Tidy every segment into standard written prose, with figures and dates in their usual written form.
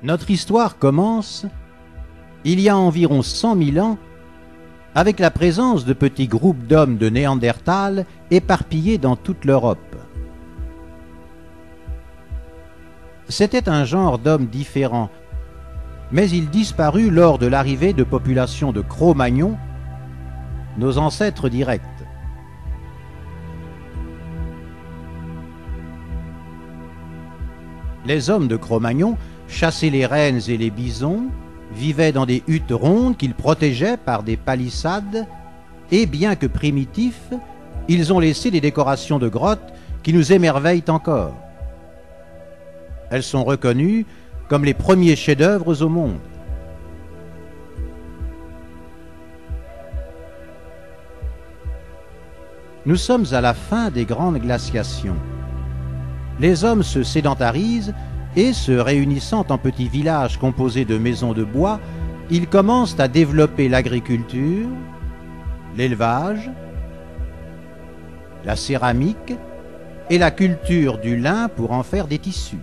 Notre histoire commence il y a environ 100 000 ans avec la présence de petits groupes d'hommes de Néandertal éparpillés dans toute l'Europe. C'était un genre d'hommes différents, mais il disparut lors de l'arrivée de populations de Cro-Magnons, nos ancêtres directs. Les hommes de Cro-Magnon chassaient les rennes et les bisons, vivaient dans des huttes rondes qu'ils protégeaient par des palissades, et bien que primitifs, ils ont laissé des décorations de grottes qui nous émerveillent encore. Elles sont reconnues comme les premiers chefs-d'œuvre au monde. Nous sommes à la fin des grandes glaciations. Les hommes se sédentarisent et, se réunissant en petits villages composés de maisons de bois, ils commencent à développer l'agriculture, l'élevage, la céramique et la culture du lin pour en faire des tissus.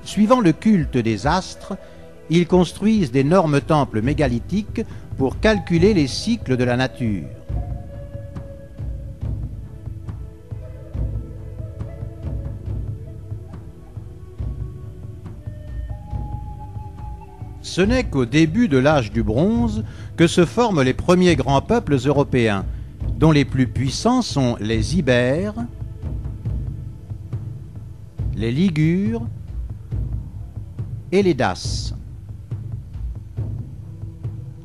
Suivant le culte des astres, ils construisent d'énormes temples mégalithiques pour calculer les cycles de la nature. Ce n'est qu'au début de l'âge du bronze que se forment les premiers grands peuples européens, dont les plus puissants sont les Ibères, les Ligures et les Daces.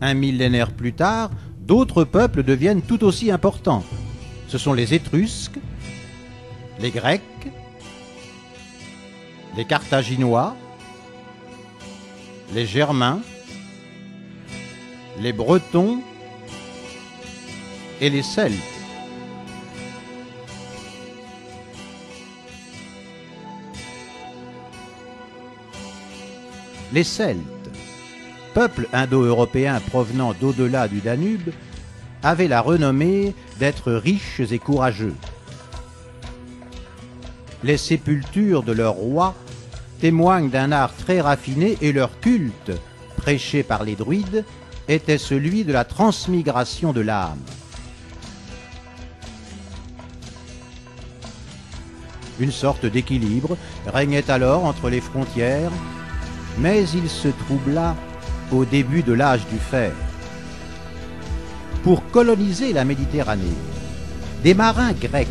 Un millénaire plus tard, d'autres peuples deviennent tout aussi importants. Ce sont les Étrusques, les Grecs, les Carthaginois, les Germains, les Bretons et les Celtes. Les Celtes, peuple indo-européen provenant d'au-delà du Danube, avaient la renommée d'être riches et courageux. Les sépultures de leurs rois témoignent d'un art très raffiné et leur culte, prêché par les druides, était celui de la transmigration de l'âme. Une sorte d'équilibre régnait alors entre les frontières, mais il se troubla au début de l'âge du fer. Pour coloniser la Méditerranée, des marins grecs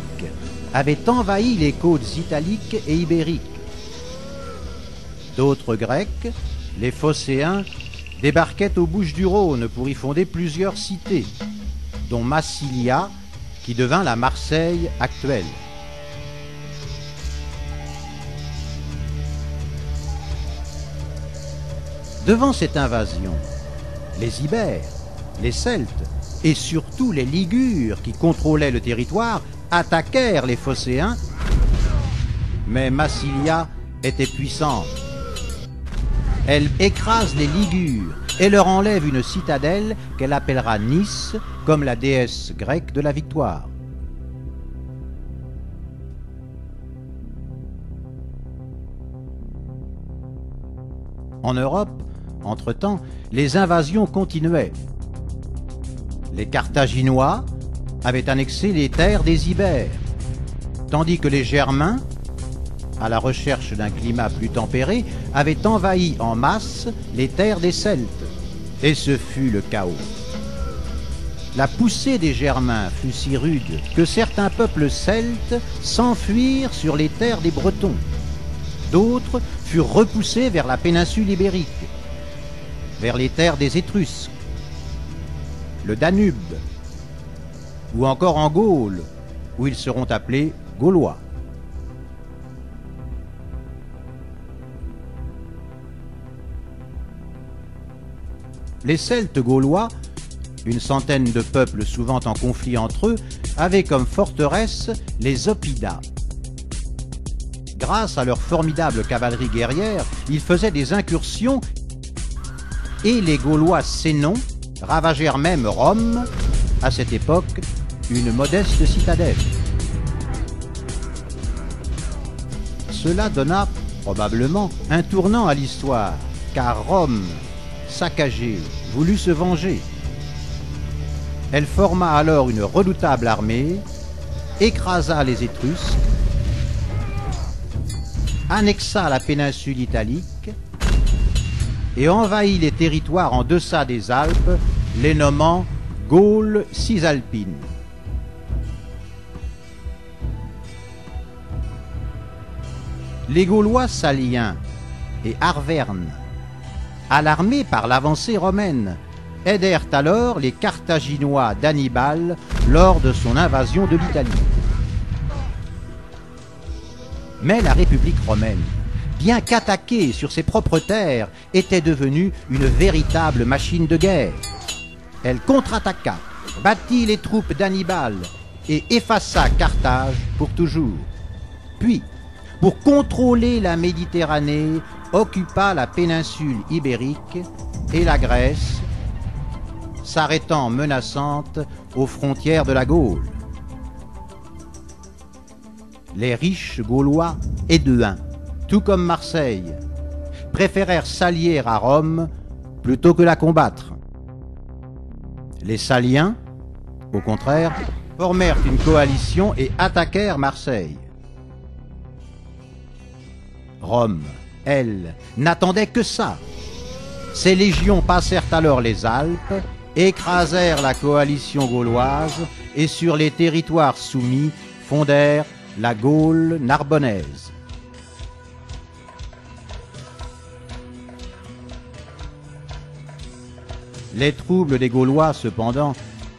avaient envahi les côtes italiques et ibériques. D'autres Grecs, les Phocéens, débarquaient aux Bouches-du-Rhône pour y fonder plusieurs cités, dont Massilia, qui devint la Marseille actuelle. Devant cette invasion, les Ibères, les Celtes et surtout les Ligures qui contrôlaient le territoire attaquèrent les Phocéens, mais Massilia était puissante. Elle écrase les Ligures et leur enlève une citadelle qu'elle appellera Nice, comme la déesse grecque de la victoire. En Europe, entre-temps, les invasions continuaient. Les Carthaginois avaient annexé les terres des Ibères, tandis que les Germains, à la recherche d'un climat plus tempéré, avaient envahi en masse les terres des Celtes, et ce fut le chaos. La poussée des Germains fut si rude que certains peuples celtes s'enfuirent sur les terres des Bretons. D'autres furent repoussés vers la péninsule ibérique, vers les terres des Étrusques, le Danube, ou encore en Gaule, où ils seront appelés Gaulois. Les Celtes gaulois, une centaine de peuples souvent en conflit entre eux, avaient comme forteresse les Oppidas. Grâce à leur formidable cavalerie guerrière, ils faisaient des incursions et les Gaulois sénons ravagèrent même Rome, à cette époque une modeste citadelle. Cela donna probablement un tournant à l'histoire, car Rome, saccagée, voulut se venger. Elle forma alors une redoutable armée, écrasa les Étrusques, annexa la péninsule italique et envahit les territoires en deçà des Alpes, les nommant Gaule cisalpine. Les Gaulois saliens et arvernes, alarmés par l'avancée romaine, aidèrent alors les Carthaginois d'Hannibal lors de son invasion de l'Italie. Mais la République romaine, bien qu'attaquée sur ses propres terres, était devenue une véritable machine de guerre. Elle contre-attaqua, battit les troupes d'Hannibal et effaça Carthage pour toujours. Puis, pour contrôler la Méditerranée, occupa la péninsule ibérique et la Grèce, s'arrêtant menaçante aux frontières de la Gaule. Les riches Gaulois édouins, tout comme Marseille, préférèrent s'allier à Rome plutôt que la combattre. Les Saliens, au contraire, formèrent une coalition et attaquèrent Marseille. Rome, elle, n'attendait que ça. Ses légions passèrent alors les Alpes, écrasèrent la coalition gauloise et sur les territoires soumis fondèrent la Gaule narbonnaise. Les troubles des Gaulois, cependant,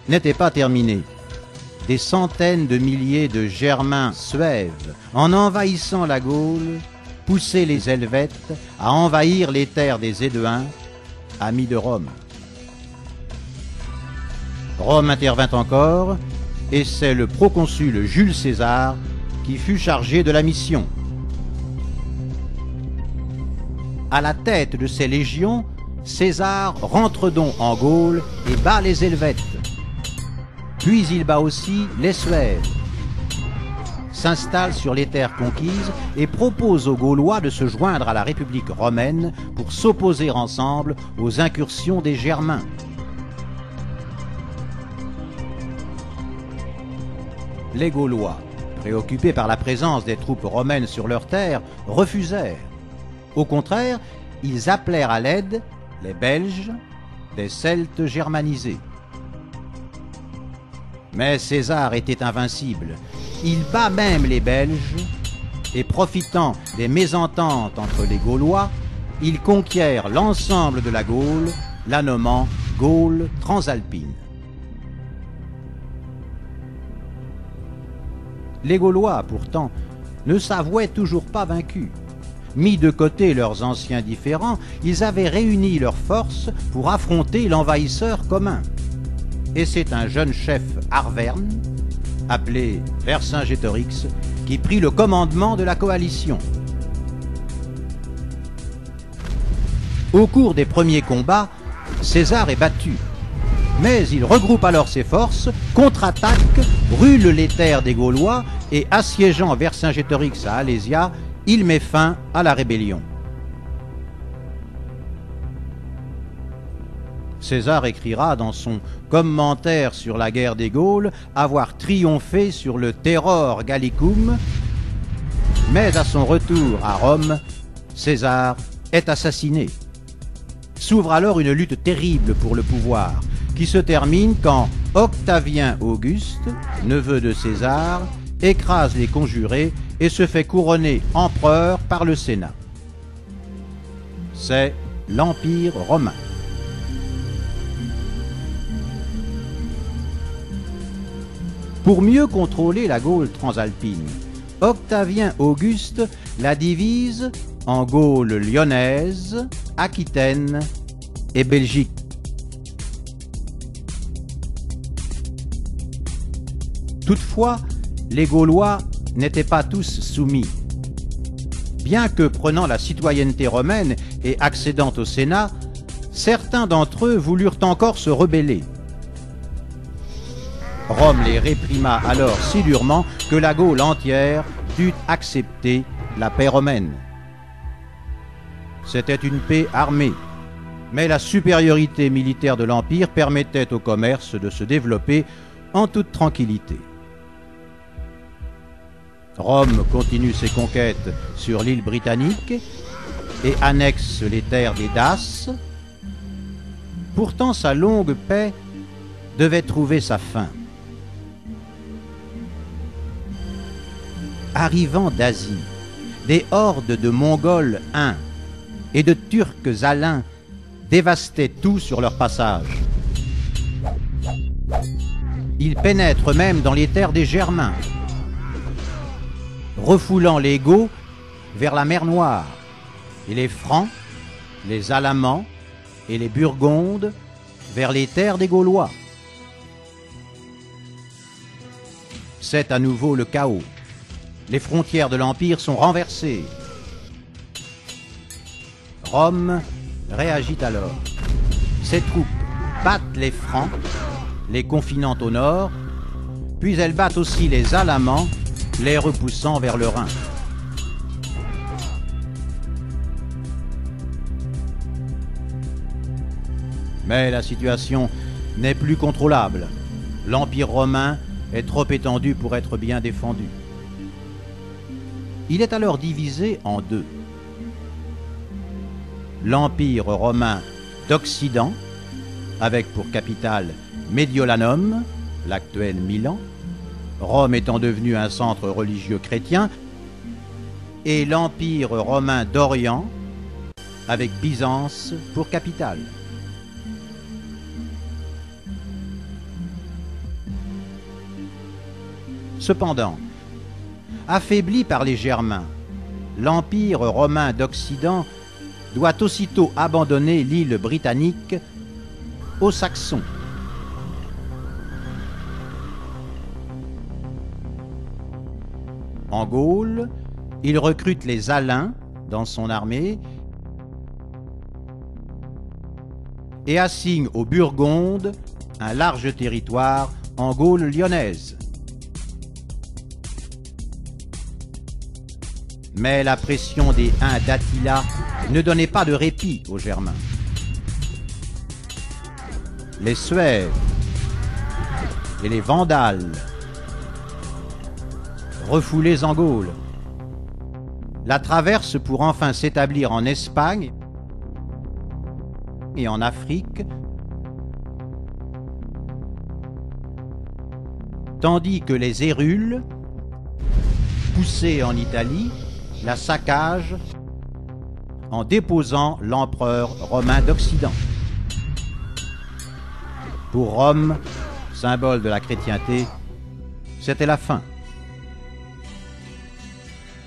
n'étaient pas terminés. Des centaines de milliers de Germains suèves, en envahissant la Gaule, poussaient les Helvètes à envahir les terres des Éduins, amis de Rome. Rome intervint encore, et c'est le proconsul Jules César qui fut chargé de la mission. À la tête de ces légions, César rentre donc en Gaule et bat les Helvètes. Puis il bat aussi les Suèves, s'installe sur les terres conquises et propose aux Gaulois de se joindre à la République romaine pour s'opposer ensemble aux incursions des Germains. Les Gaulois, préoccupés par la présence des troupes romaines sur leurs terres, refusèrent. Au contraire, ils appelèrent à l'aide les Belges, des Celtes germanisés. Mais César était invincible. Il bat même les Belges et, profitant des mésententes entre les Gaulois, il conquiert l'ensemble de la Gaule, la nommant Gaule transalpine. Les Gaulois, pourtant, ne s'avouaient toujours pas vaincus. Mis de côté leurs anciens différends, ils avaient réuni leurs forces pour affronter l'envahisseur commun. Et c'est un jeune chef arverne, appelé Vercingétorix, qui prit le commandement de la coalition. Au cours des premiers combats, César est battu. Mais il regroupe alors ses forces, contre-attaque, brûle les terres des Gaulois et, assiégeant Vercingétorix à Alésia, il met fin à la rébellion. César écrira dans son commentaire sur la guerre des Gaules avoir triomphé sur le Terror Gallicum, mais à son retour à Rome, César est assassiné. S'ouvre alors une lutte terrible pour le pouvoir, qui se termine quand Octavien Auguste, neveu de César, écrase les conjurés et se fait couronner empereur par le Sénat. C'est l'Empire romain. Pour mieux contrôler la Gaule transalpine, Octavien Auguste la divise en Gaule lyonnaise, Aquitaine et Belgique. Toutefois, les Gaulois n'étaient pas tous soumis. Bien que prenant la citoyenneté romaine et accédant au Sénat, certains d'entre eux voulurent encore se rebeller. Rome les réprima alors si durement que la Gaule entière dut accepter la paix romaine. C'était une paix armée, mais la supériorité militaire de l'Empire permettait au commerce de se développer en toute tranquillité. Rome continue ses conquêtes sur l'île britannique et annexe les terres des Daces. Pourtant, sa longue paix devait trouver sa fin. Arrivant d'Asie, des hordes de Mongols huns et de Turcs alains dévastaient tout sur leur passage. Ils pénètrent même dans les terres des Germains, refoulant les Goths vers la mer Noire, et les Francs, les Alamans et les Burgondes vers les terres des Gaulois. C'est à nouveau le chaos. Les frontières de l'Empire sont renversées. Rome réagit alors. Ses troupes battent les Francs, les confinant au nord, puis elles battent aussi les Alamans, les repoussant vers le Rhin. Mais la situation n'est plus contrôlable. L'Empire romain est trop étendu pour être bien défendu. Il est alors divisé en deux. L'Empire romain d'Occident, avec pour capitale Mediolanum, l'actuel Milan, Rome étant devenue un centre religieux chrétien, et l'Empire romain d'Orient, avec Byzance pour capitale. Cependant, affaibli par les Germains, l'Empire romain d'Occident doit aussitôt abandonner l'île britannique aux Saxons. En Gaule, il recrute les Alains dans son armée et assigne aux Burgondes un large territoire en Gaule lyonnaise. Mais la pression des Huns d'Attila ne donnait pas de répit aux Germains. Les Suèves et les Vandales, refoulés en Gaule, la traversent pour enfin s'établir en Espagne et en Afrique, tandis que les Hérules, poussés en Italie, la saccagent en déposant l'empereur romain d'Occident. Pour Rome, symbole de la chrétienté, c'était la fin.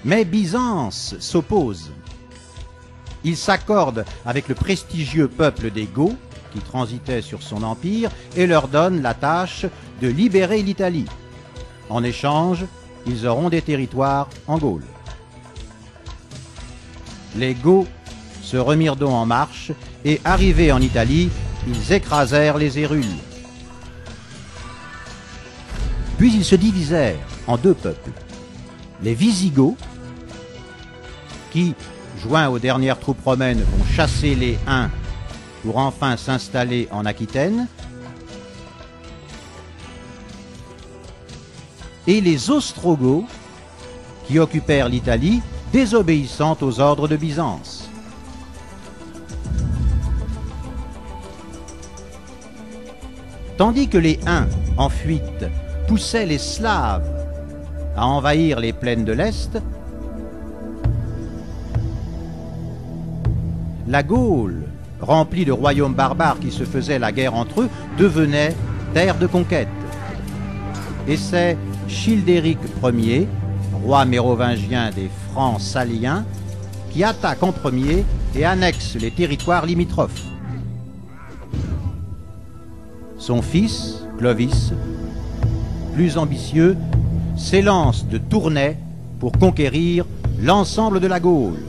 Mais Byzance s'oppose. Il s'accorde avec le prestigieux peuple des Goths, qui transitaient sur son empire, et leur donne la tâche de libérer l'Italie. En échange, ils auront des territoires en Gaule. Les Goths se remirent donc en marche, et arrivés en Italie, ils écrasèrent les Hérules. Puis ils se divisèrent en deux peuples. Les Visigoths, qui, joints aux dernières troupes romaines, vont chasser les Huns pour enfin s'installer en Aquitaine, et les Ostrogoths, qui occupèrent l'Italie, désobéissant aux ordres de Byzance. Tandis que les Huns, en fuite, poussaient les Slaves à envahir les plaines de l'Est, la Gaule, remplie de royaumes barbares qui se faisaient la guerre entre eux, devenait terre de conquête. Et c'est Childéric Ier, roi mérovingien des Francs saliens, qui attaque en premier et annexe les territoires limitrophes. Son fils, Clovis, plus ambitieux, s'élance de Tournai pour conquérir l'ensemble de la Gaule.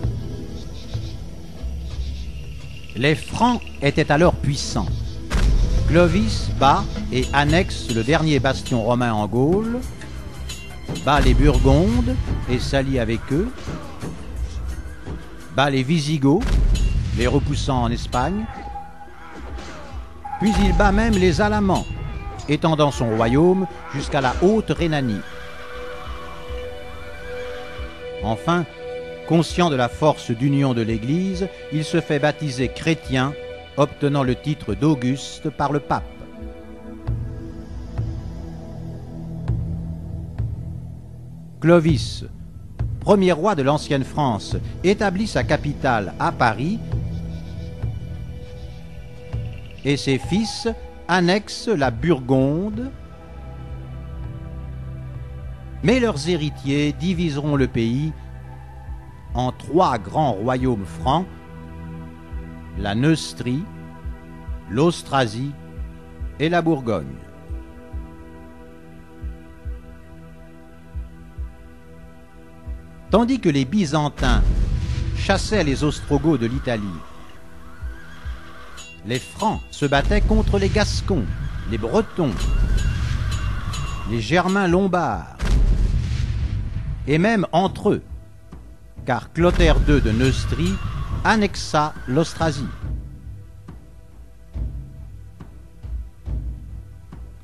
Les Francs étaient alors puissants. Clovis bat et annexe le dernier bastion romain en Gaule, bat les Burgondes et s'allie avec eux, bat les Visigoths, les repoussant en Espagne, puis il bat même les Alamans, étendant son royaume jusqu'à la Haute-Rhénanie. Enfin, conscient de la force d'union de l'Église, il se fait baptiser chrétien, obtenant le titre d'Auguste par le pape. Clovis, premier roi de l'ancienne France, établit sa capitale à Paris et ses fils annexent la Burgonde, mais leurs héritiers diviseront le pays en 3 grands royaumes francs, la Neustrie, l'Austrasie et la Bourgogne. Tandis que les Byzantins chassaient les Ostrogoths de l'Italie, les Francs se battaient contre les Gascons, les Bretons, les Germains lombards, et même entre eux, car Clotaire II de Neustrie annexa l'Austrasie.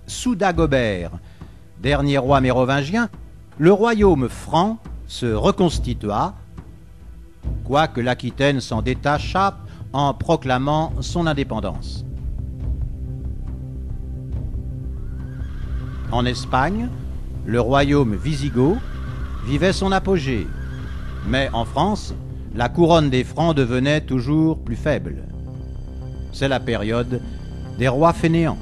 Sous Dagobert, dernier roi mérovingien, le royaume franc se reconstitua, quoique l'Aquitaine s'en détacha en proclamant son indépendance. En Espagne, le royaume wisigoth vivait son apogée, mais en France, la couronne des Francs devenait toujours plus faible. C'est la période des rois fainéants.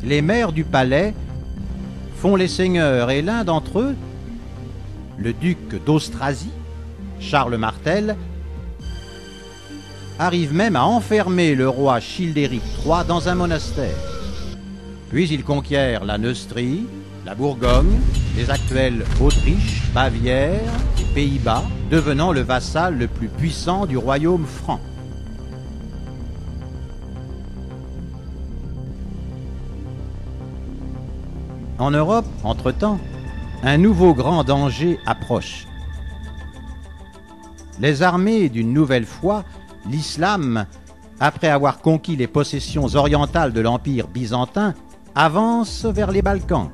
Les maires du palais font les seigneurs et l'un d'entre eux, le duc d'Austrasie, Charles Martel, arrive même à enfermer le roi Childéric III dans un monastère. Puis ils conquièrent la Neustrie, la Bourgogne, les actuelles Autriche, Bavière et Pays-Bas, devenant le vassal le plus puissant du royaume franc. En Europe, entre-temps, un nouveau grand danger approche. Les armées d'une nouvelle foi, l'islam, après avoir conquis les possessions orientales de l'Empire byzantin, avancent vers les Balkans.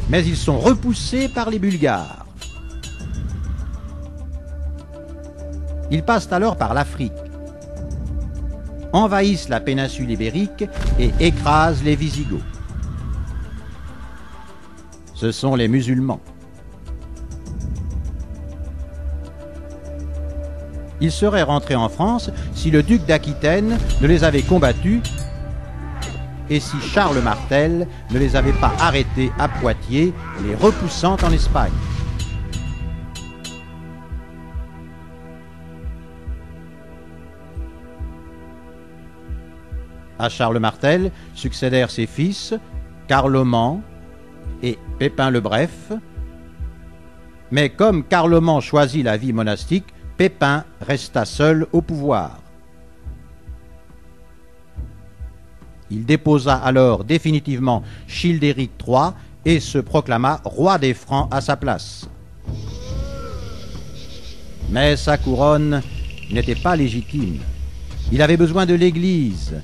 Mais ils sont repoussés par les Bulgares. Ils passent alors par l'Afrique, envahissent la péninsule ibérique et écrasent les Visigoths. Ce sont les musulmans. Ils seraient rentrés en France si le duc d'Aquitaine ne les avait combattus et si Charles Martel ne les avait pas arrêtés à Poitiers, les repoussant en Espagne. À Charles Martel succédèrent ses fils, Carloman et Pépin le Bref, mais comme Carloman choisit la vie monastique, Pépin resta seul au pouvoir. Il déposa alors définitivement Childéric III et se proclama roi des Francs à sa place. Mais sa couronne n'était pas légitime. Il avait besoin de l'Église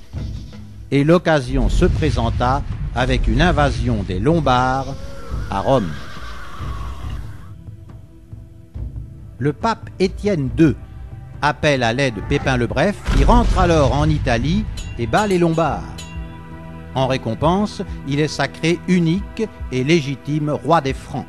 et l'occasion se présenta avec une invasion des Lombards à Rome. Le pape Étienne II appelle à l'aide Pépin le Bref, qui rentre alors en Italie et bat les Lombards. En récompense, il est sacré unique et légitime roi des Francs.